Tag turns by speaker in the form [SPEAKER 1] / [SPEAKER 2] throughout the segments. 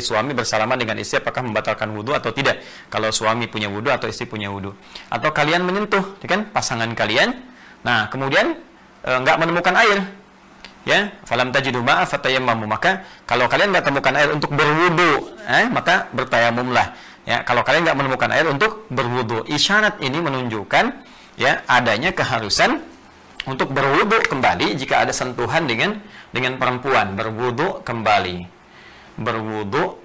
[SPEAKER 1] suami bersalaman dengan istri apakah membatalkan wudhu atau tidak, kalau suami punya wudhu atau istri punya wudhu. Atau kalian menyentuh, kan, pasangan kalian, nah kemudian nggak menemukan air, ya, falam tajidu ma'a fatayammamu, maka kalau kalian nggak temukan air untuk berwudhu, maka bertayamumlah. Ya, kalau kalian nggak menemukan air untuk berwudhu. Isyarat ini menunjukkan, ya, adanya keharusan untuk berwudhu kembali jika ada sentuhan dengan perempuan. Berwudhu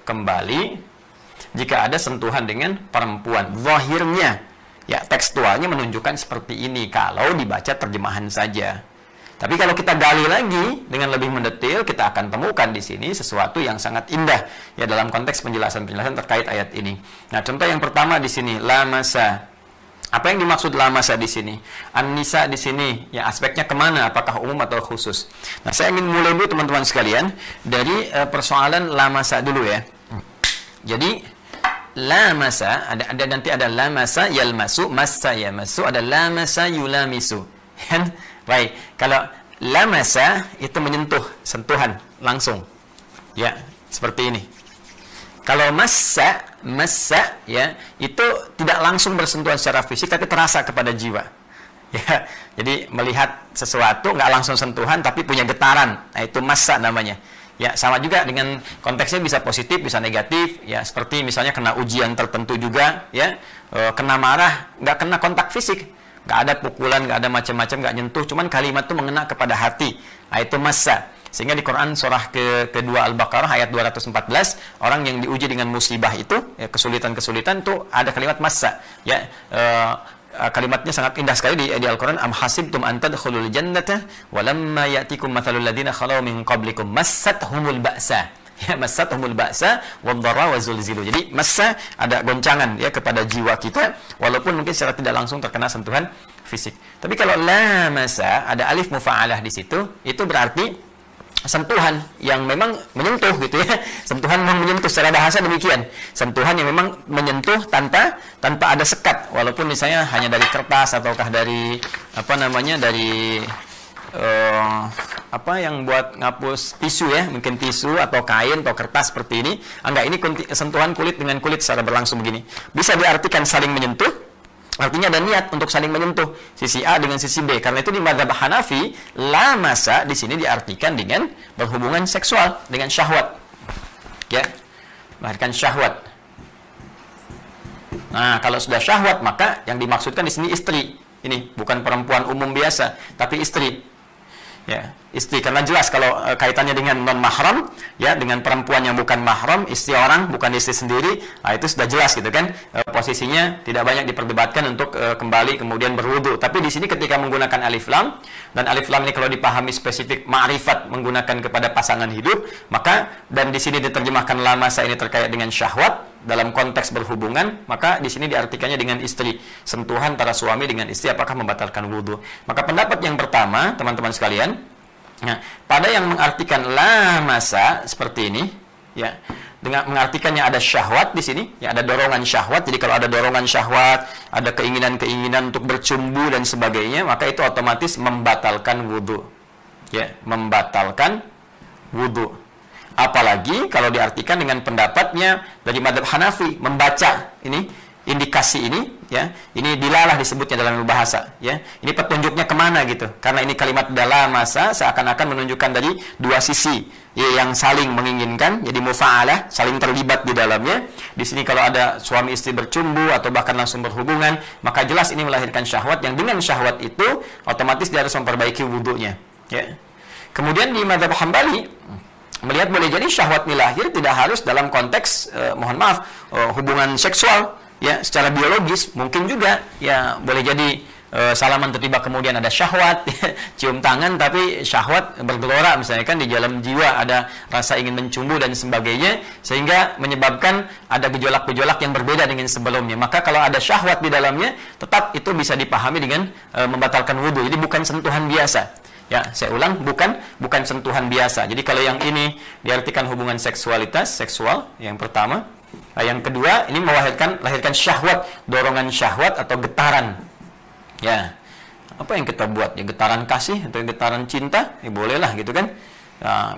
[SPEAKER 1] kembali jika ada sentuhan dengan perempuan. Zahirnya, ya, tekstualnya menunjukkan seperti ini kalau dibaca terjemahan saja. Tapi kalau kita gali lagi dengan lebih mendetil, kita akan temukan di sini sesuatu yang sangat indah, ya, dalam konteks penjelasan-penjelasan terkait ayat ini. Nah, contoh yang pertama di sini, lamasa. Apa yang dimaksud lamasa di sini? An-nisa di sini, ya, aspeknya kemana? Apakah umum atau khusus? Nah, saya ingin mulai dulu teman-teman sekalian dari persoalan lamasa dulu, ya. Jadi lamasa nanti ada lamasa yalmasu, massa yamasu, ada lamasa yulamisu. Kan? Baik, kalau lamasa itu menyentuh, sentuhan langsung, ya, seperti ini. Kalau massa, ya, itu tidak langsung bersentuhan secara fisik, tapi terasa kepada jiwa. Ya, jadi melihat sesuatu nggak langsung sentuhan, tapi punya getaran. Nah, itu massa namanya. Ya, sama juga dengan konteksnya bisa positif, bisa negatif. Ya, seperti misalnya kena ujian tertentu juga, ya, kena marah, nggak kena kontak fisik, nggak ada pukulan, nggak ada macam-macam, nggak nyentuh, cuman kalimat itu mengena kepada hati. Nah, itu massa. Sehingga di Quran surah kedua Al-Baqarah ayat 214, orang yang diuji dengan musibah itu, ya, kesulitan-kesulitan itu ada kalimat massa, ya. Kalimatnya sangat indah sekali di Al-Quran. Am hasibtum an tadkhulul jannata walamma ya'tikum mathalul ladzina khalau min qablikum massathumul ba'sa, ya, massathumul ba'sa wadh-dharra wazulzilu. Jadi massa ada goncangan, ya, kepada jiwa kita walaupun mungkin secara tidak langsung terkena sentuhan fisik. Tapi kalau lamasa ada alif mufa'alah di situ, itu berarti sentuhan yang memang menyentuh, gitu, ya. Sentuhan yang menyentuh, secara bahasa demikian. Sentuhan yang memang menyentuh tanpa ada sekat, walaupun misalnya hanya dari kertas ataukah dari dari yang buat ngapus tisu, ya, mungkin tisu atau kain atau kertas seperti ini. Enggak, ini sentuhan kulit dengan kulit secara berlangsung begini. Bisa diartikan saling menyentuh. Artinya ada niat untuk saling menyentuh sisi A dengan sisi B. Karena itu di mazhab Hanafi, lamasa di sini diartikan dengan berhubungan seksual, dengan syahwat. Ya, melahirkan syahwat. Nah, kalau sudah syahwat, maka yang dimaksudkan di sini istri. Ini bukan perempuan umum biasa, tapi istri. Ya, istri, karena jelas kalau kaitannya dengan non mahram, ya, dengan perempuan yang bukan mahram, istri orang bukan istri sendiri, nah, itu sudah jelas, gitu kan, posisinya tidak banyak diperdebatkan untuk kembali kemudian berwudu. Tapi di sini ketika menggunakan alif lam, dan alif lam ini kalau dipahami spesifik ma'rifat menggunakan kepada pasangan hidup, maka dan di sini diterjemahkan lamasa ini terkait dengan syahwat dalam konteks berhubungan, maka di sini diartikannya dengan istri, sentuhan antara suami dengan istri apakah membatalkan wudu. Maka pendapat yang pertama, teman-teman sekalian, nah, pada yang mengartikan lamasa seperti ini, ya, dengan mengartikannya ada syahwat di sini, ya, ada dorongan syahwat. Jadi kalau ada dorongan syahwat, ada keinginan-keinginan untuk bercumbu dan sebagainya, maka itu otomatis membatalkan wudu, ya, membatalkan wudu. Apalagi kalau diartikan dengan pendapatnya dari mazhab Hanafi, membaca ini, indikasi ini, ya, ini dilalah disebutnya dalam bahasa, ya, ini petunjuknya kemana, gitu, karena ini kalimat dalam masa seakan-akan menunjukkan dari dua sisi, ya, yang saling menginginkan, jadi mufa'alah, saling terlibat di dalamnya. Di sini kalau ada suami istri bercumbu atau bahkan langsung berhubungan, maka jelas ini melahirkan syahwat, yang dengan syahwat itu otomatis dia harus memperbaiki wudunya, ya. Kemudian di mazhab Hambali melihat boleh jadi syahwat ini lahir tidak harus dalam konteks hubungan seksual, ya, secara biologis mungkin juga, ya, boleh jadi salaman tiba kemudian ada syahwat, cium tangan tapi syahwat bergelora misalnya, kan, di dalam jiwa ada rasa ingin mencumbu dan sebagainya, sehingga menyebabkan ada gejolak-gejolak yang berbeda dengan sebelumnya. Maka kalau ada syahwat di dalamnya, tetap itu bisa dipahami dengan membatalkan wudu. Jadi bukan sentuhan biasa. Ya, saya ulang, bukan sentuhan biasa. Jadi kalau yang ini diartikan hubungan seksual yang pertama. Nah, yang kedua, ini lahirkan syahwat, dorongan syahwat atau getaran. Ya, apa yang kita buat? Ya, getaran kasih atau getaran cinta, ya bolehlah, gitu kan.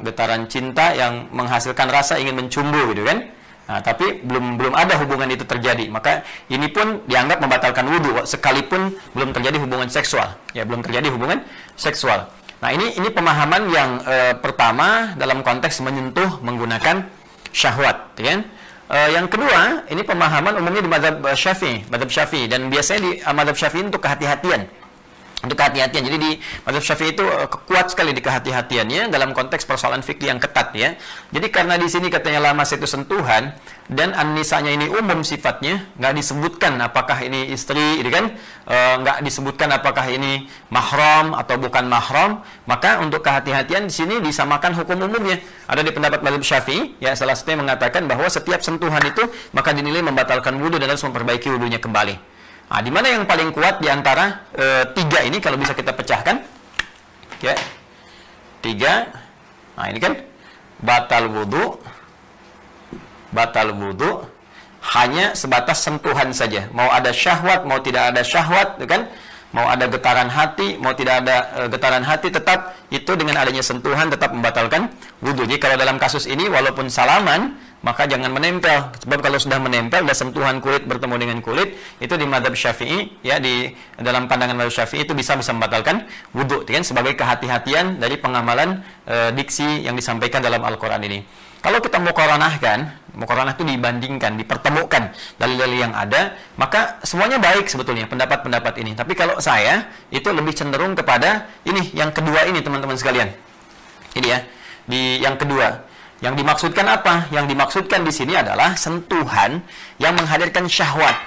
[SPEAKER 1] getaran cinta yang menghasilkan rasa ingin mencumbu gitu kan. Nah, tapi belum ada hubungan itu terjadi, maka ini pun dianggap membatalkan wudhu sekalipun belum terjadi hubungan seksual. Ya, belum terjadi hubungan seksual. Nah, ini pemahaman yang pertama dalam konteks menyentuh menggunakan syahwat, ya kan? Yang kedua, ini pemahaman umumnya di mazhab Syafi'i, dan biasanya di mazhab Syafi'i untuk kehati-hatian. Jadi di mazhab Syafi'i itu kuat sekali di kehati-hatiannya dalam konteks persoalan fikih yang ketat, ya. Jadi karena di sini katanya lamas itu sentuhan dan an-nisanya ini umum sifatnya, nggak disebutkan apakah ini istri, gitu kan? Nggak disebutkan apakah ini mahram atau bukan mahram, maka untuk kehati-hatian di sini disamakan hukum umumnya. Ada di pendapat mazhab Syafi'i, ya, salah satunya mengatakan bahwa setiap sentuhan itu maka dinilai membatalkan wudu dan harus memperbaiki wudunya kembali. Nah, di mana yang paling kuat di antara tiga ini kalau bisa kita pecahkan? Ya. Tiga. Nah, ini kan batal wudu hanya sebatas sentuhan saja. Mau ada syahwat, mau tidak ada syahwat, kan? Mau ada getaran hati, mau tidak ada getaran hati, tetap itu dengan adanya sentuhan tetap membatalkan wudu. Jadi kalau dalam kasus ini walaupun salaman, maka jangan menempel, sebab kalau sudah menempel dan sentuhan kulit bertemu dengan kulit, itu di mazhab Syafi'i, ya, di dalam pandangan mazhab Syafi'i itu bisa membatalkan wudu, kan, sebagai kehati-hatian dari pengamalan diksi yang disampaikan dalam Al-Qur'an ini. Kalau kita muqaranah itu dibandingkan, dipertemukan dalil-dalil yang ada, maka semuanya baik sebetulnya pendapat-pendapat ini. Tapi kalau saya itu lebih cenderung kepada ini yang kedua ini, teman-teman sekalian. Ini ya, di yang kedua. Yang dimaksudkan apa? Yang dimaksudkan di sini adalah sentuhan yang menghadirkan syahwat.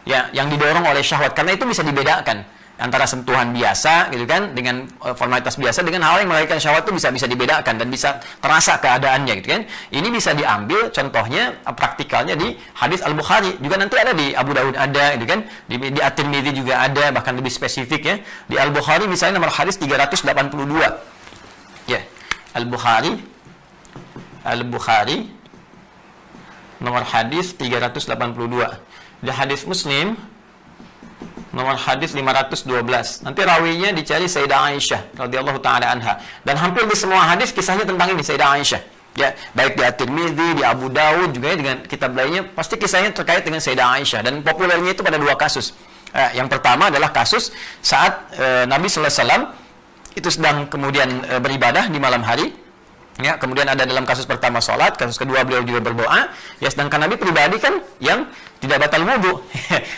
[SPEAKER 1] Ya, yang didorong oleh syahwat, karena itu bisa dibedakan antara sentuhan biasa gitu kan dengan formalitas biasa dengan hal yang melahirkan syahwat itu bisa dibedakan dan bisa terasa keadaannya gitu kan. Ini bisa diambil contohnya praktikalnya di hadis Al-Bukhari, juga nanti ada di Abu Daud ada gitu kan, di At-Tirmidzi juga ada, bahkan lebih spesifik ya. Di Al-Bukhari misalnya nomor hadis 382. Ya. Al-Bukhari nomor hadis 382. Di hadis Muslim nomor hadis 512. Nanti rawinya dicari Sayyidah Aisyah radhiyallahu taala anha. Dan hampir di semua hadis kisahnya tentang ini Sayyidah Aisyah. Ya, baik di At-Tirmidzi, di Abu Daud juga ya, dengan kitab lainnya pasti kisahnya terkait dengan Sayyidah Aisyah, dan populernya itu pada dua kasus. Yang pertama adalah kasus saat Nabi sallallahu alaihi wasallam itu sedang kemudian beribadah di malam hari. Ya, kemudian ada dalam kasus pertama sholat, kasus kedua beliau juga berdoa. Ya, sedangkan Nabi pribadi kan yang tidak batal wudu.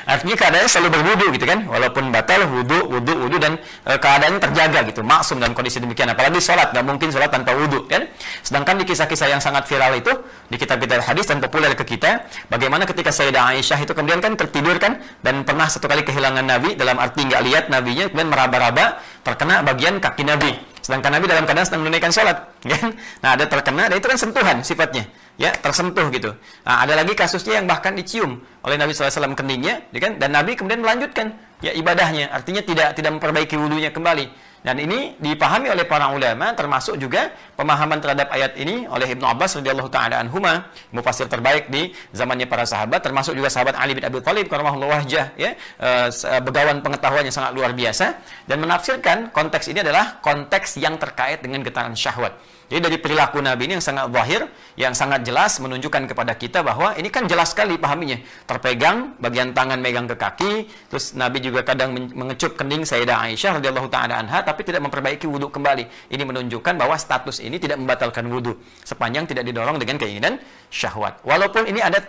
[SPEAKER 1] Artinya keadaannya selalu berwudu gitu kan, walaupun batal wudu dan keadaannya terjaga gitu, maksum dalam kondisi demikian. Apalagi sholat, nggak mungkin sholat tanpa wudu kan. Sedangkan di kisah-kisah yang sangat viral itu di kitab-kitab hadis dan populer ke kita, bagaimana ketika Sayyidah Aisyah itu kemudian kan tertidur kan, dan pernah satu kali kehilangan Nabi, dalam arti nggak lihat Nabinya, kemudian meraba-raba terkena bagian kaki Nabi. Sedangkan Nabi dalam keadaan sedang menunaikan sholat, kan? Nah, ada terkena, dan itu kan sentuhan sifatnya, ya, tersentuh gitu. Nah, ada lagi kasusnya yang bahkan dicium oleh Nabi SAW keningnya, kan? Dan Nabi kemudian melanjutkan ya ibadahnya, artinya tidak memperbaiki wudunya kembali. Dan ini dipahami oleh para ulama, termasuk juga pemahaman terhadap ayat ini oleh Ibnu Abbas radhiyallahu taala anhuma, mufassir terbaik di zamannya para sahabat, termasuk juga sahabat Ali bin Abi Thalib karramallahu wajhah, ya, begawan pengetahuan yang sangat luar biasa, dan menafsirkan konteks ini adalah konteks yang terkait dengan getaran syahwat. Jadi dari perilaku Nabi ini yang sangat zahir, yang sangat jelas menunjukkan kepada kita bahwa ini kan jelas sekali pahaminya. Terpegang, bagian tangan megang ke kaki, terus Nabi juga kadang mengecup kening Sayyidah Aisyah radhiyallahu taala anha, tapi tidak memperbaiki wudu kembali. Ini menunjukkan bahwa status ini tidak membatalkan wudu sepanjang tidak didorong dengan keinginan syahwat. Walaupun ini ada